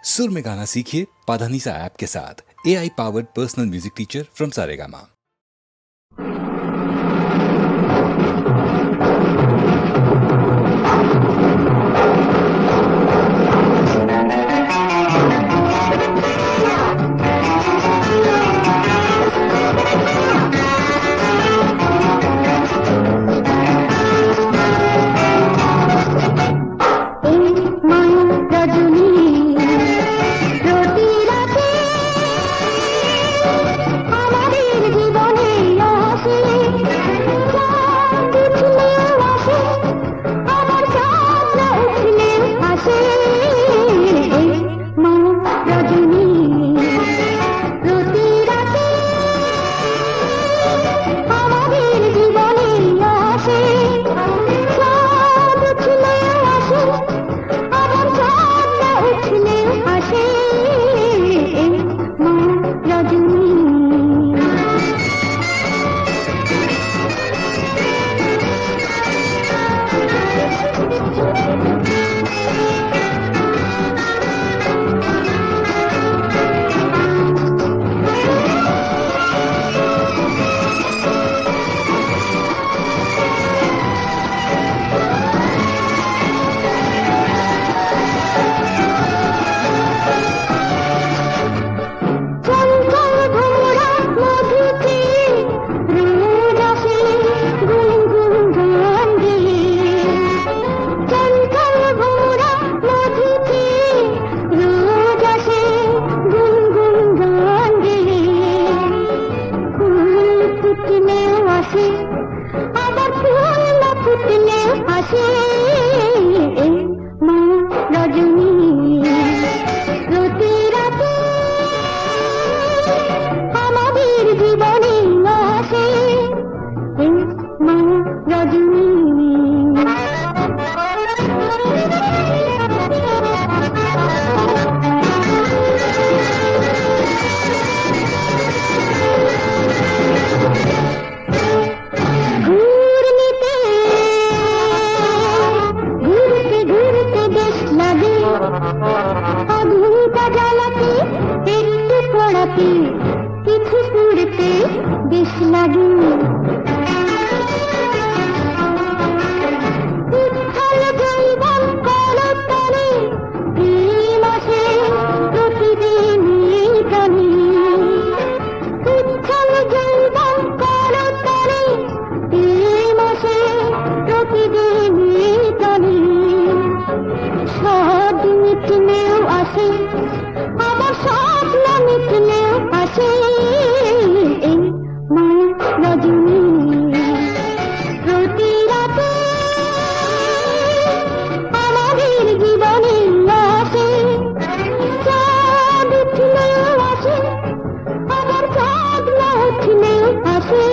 सुर में गाना सीखिए पाधानीसा ऐप के साथ। AI powered personal music teacher from Saregama. কিছু পুড়তে বেশ লাগে উত্থাল জৈবন করতলে প্রেম আসে প্রতিদিনই প্রাণী উত্থাল জৈবন করতলে প্রেম আসে প্রতিদিনই প্রাণী সব মিটলেও আসে আমার স্বপ্ন মিটলেও আসে রজনী প্রতি রাতে আমাদের জীবনে আসে চাঁদ উঠলেও আসে আবার চাঁদ না উঠলেও আসে